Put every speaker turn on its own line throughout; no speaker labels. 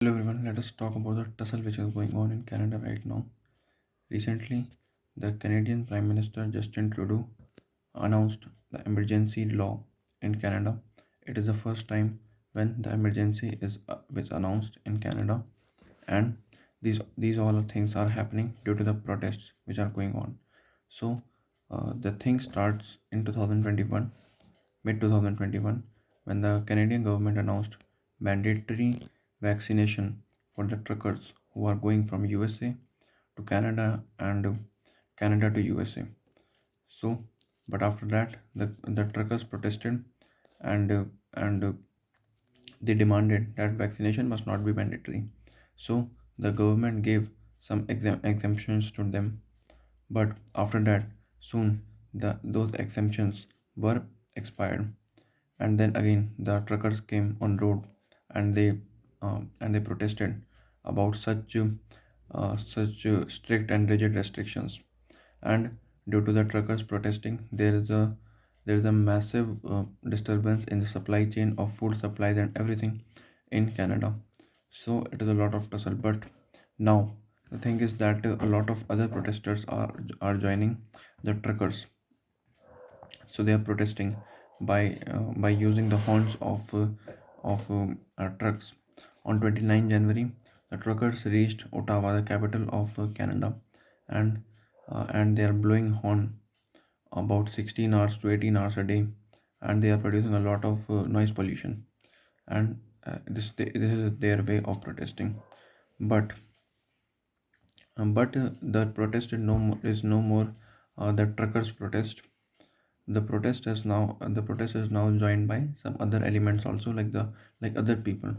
Hello everyone, let us talk about the tussle which is going on in Canada right now. Recently, the Canadian Prime Minister Justin Trudeau announced the emergency law in Canada. It is the first time when the emergency is announced in Canada, and these all things are happening due to the protests which are going on. So, the thing starts in 2021, mid 2021, when the Canadian government announced mandatory vaccination for the truckers who are going from USA to Canada and Canada to USA. So, but after that, the truckers protested and they demanded that vaccination must not be mandatory. So the government gave some exemptions to them, but after that, soon those exemptions were expired, and then again the truckers came on road and they protested about such strict and rigid restrictions. And due to the truckers protesting, there is a massive disturbance in the supply chain of food supplies and everything in Canada. So it is a lot of tussle. But now the thing is that a lot of other protesters are joining the truckers. So they are protesting by using the horns of trucks. On 29 January, the truckers reached Ottawa, the capital of Canada, and and they are blowing horn about 16 hours to 18 hours a day, and they are producing a lot of noise pollution. And this is their way of protesting. But the protest is no more the truckers protest. The protest is now joined by some other elements also, like other people.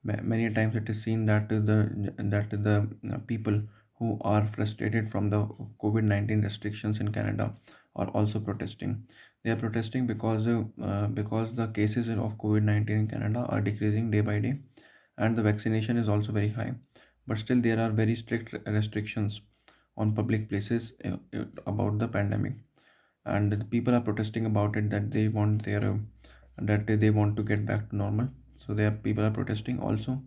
Many times it is seen that the people who are frustrated from the COVID-19 restrictions in Canada are also protesting. They are protesting because the cases of COVID-19 in Canada are decreasing day by day, and the vaccination is also very high. But still, there are very strict restrictions on public places about the pandemic, and the people are protesting about it, that they want to get back to normal. So there people are protesting also.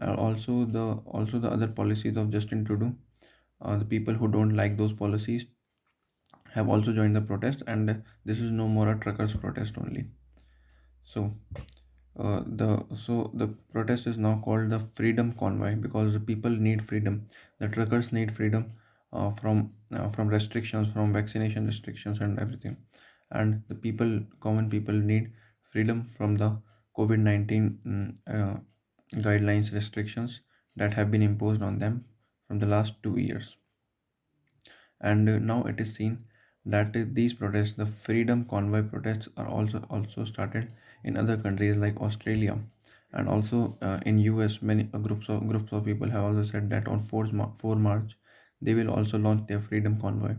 Also the other policies of Justin Trudeau, the people who don't like those policies have also joined the protest, and this is no more a truckers protest only. So the protest is now called the Freedom Convoy because the people need freedom. The truckers need freedom from restrictions, from vaccination restrictions and everything. And the common people need freedom from the COVID-19 guidelines restrictions that have been imposed on them from the last 2 years. And now it is seen that these protests, the Freedom Convoy protests, are also started in other countries like Australia, and also in US. Many groups of people have also said that on 4 March they will also launch their Freedom Convoy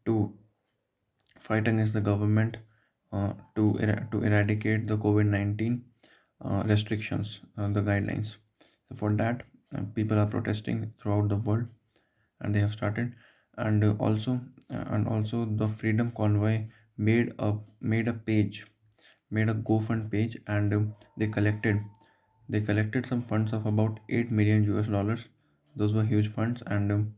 to fight against the government, to eradicate the COVID-19 restrictions, the guidelines. So for that, people are protesting throughout the world, and they have started. And also the Freedom Convoy made a page, made a GoFund page, and they collected some funds of about 8 million US dollars. Those were huge funds, and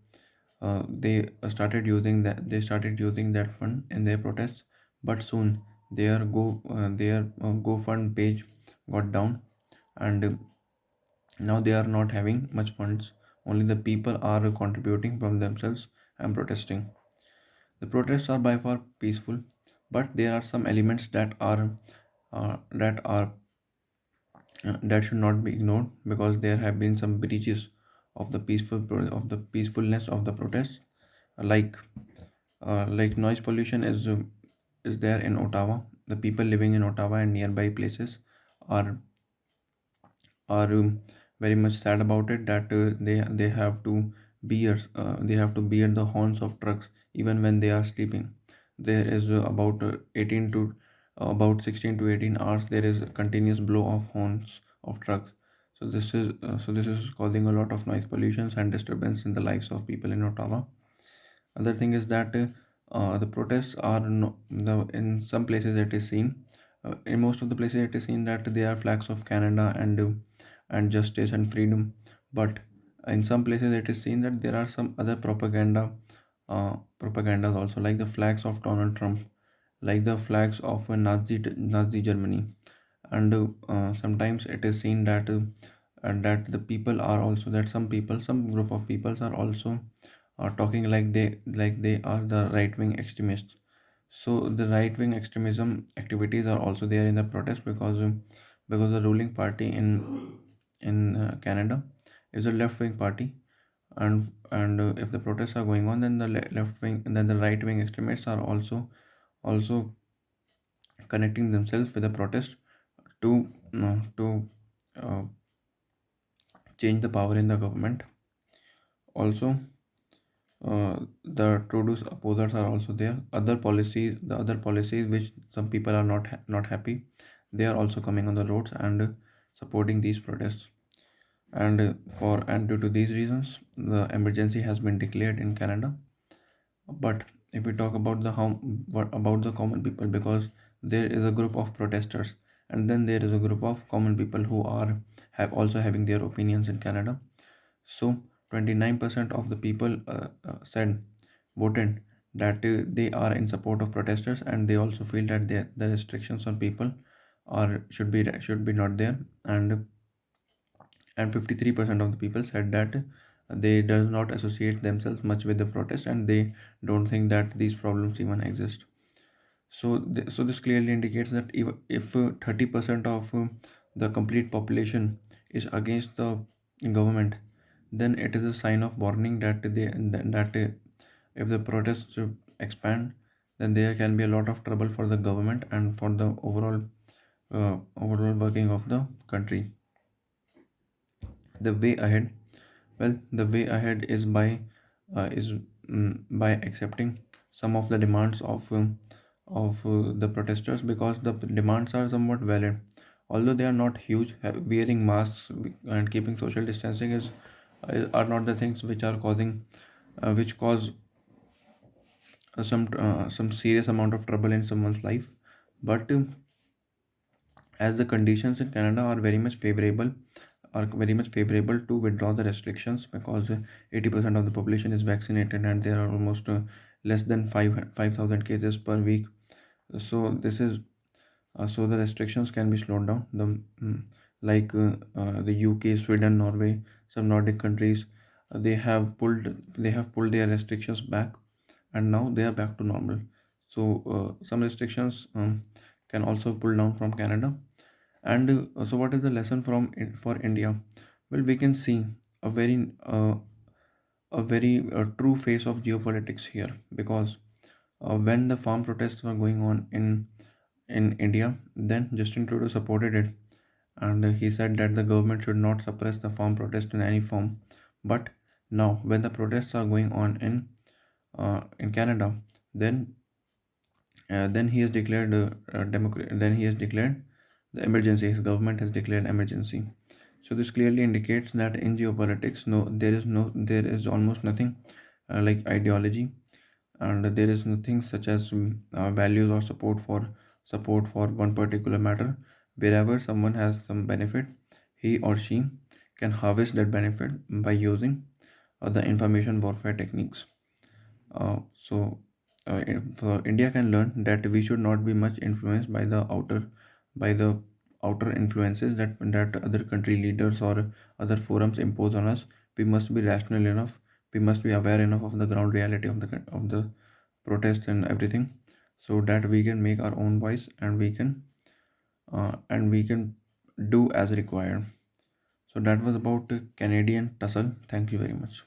they started using that fund in their protests. But soon their GoFund page got down, and now they are not having much funds. Only the people are contributing from themselves and protesting. The protests are by far peaceful, but there are some elements that should not be ignored, because there have been some breaches of the peacefulness of the protests, like noise pollution is there in Ottawa. The people living in Ottawa and nearby places are are very much sad about it, that they have to bear the horns of trucks even when they are sleeping. There is about 16 to 18 hours there is a continuous blow of horns of trucks. So this is causing a lot of noise pollutions and disturbance in the lives of people in Ottawa. Other thing is that the protests are no, in some places it is seen, in most of the places it is seen that there are flags of Canada, and justice and freedom. But in some places it is seen that there are some other propagandas also, like the flags of Donald Trump, like the flags of Nazi Germany. And sometimes it is seen that the people are also, that some group of peoples are also talking like they are the right wing extremists. So the right wing extremism activities are also there in the protest, because the ruling party in Canada is a left wing party. And if the protests are going on, then the left wing and then the right wing extremists are also connecting themselves with the protest to uh, change the power in the government. Also, the Trudeau's opposers are also there. The other policies which some people are not happy, they are also coming on the roads and supporting these protests. And due to these reasons, the emergency has been declared in Canada. But if we talk about what about the common people, because there is a group of protesters, and then there is a group of common people who are have also having their opinions in Canada. So 29% of the people said voted that they are in support of protesters, and they also feel that the restrictions on people are should be not there. And 53% of the people said that they does not associate themselves much with the protest, and they don't think that these problems even exist. So this clearly indicates that if 30% of the complete population is against the government, then it is a sign of warning that if the protests expand, then there can be a lot of trouble for the government and for the overall working of the country. The way ahead, well, the way ahead is by accepting some of the demands of the protesters, because the demands are somewhat valid, although they are not huge. Wearing masks and keeping social distancing are not the things which are causing which cause some serious amount of trouble in someone's life. But as the conditions in Canada are very much favorable to withdraw the restrictions, because 80% of the population is vaccinated, and there are almost less than 5,000 cases per week. So this is so the restrictions can be slowed down. The UK, Sweden, Norway, some Nordic countries, they have pulled their restrictions back, and now they are back to normal. So some restrictions can also pull down from Canada. And so, what is the lesson for India? Well, we can see a very true face of geopolitics here, because when the farm protests were going on in India, then Justin Trudeau supported it, and he said that the government should not suppress the farm protest in any form. But now, when the protests are going on in Canada, then then he has declared then he has declared the emergency. His government has declared emergency. So this clearly indicates that in geopolitics, there is almost nothing like ideology, and there is nothing such as values or support for one particular matter. Wherever someone has some benefit, he or she can harvest that benefit by using the information warfare techniques. If India can learn that we should not be much influenced by the outer influences that other country leaders or other forums impose on us. We must be rational enough. We must be aware enough of the ground reality of the protests and everything, so that we can make our own voice, and we can do as required. So that was about Canadian tussle. Thank you very much.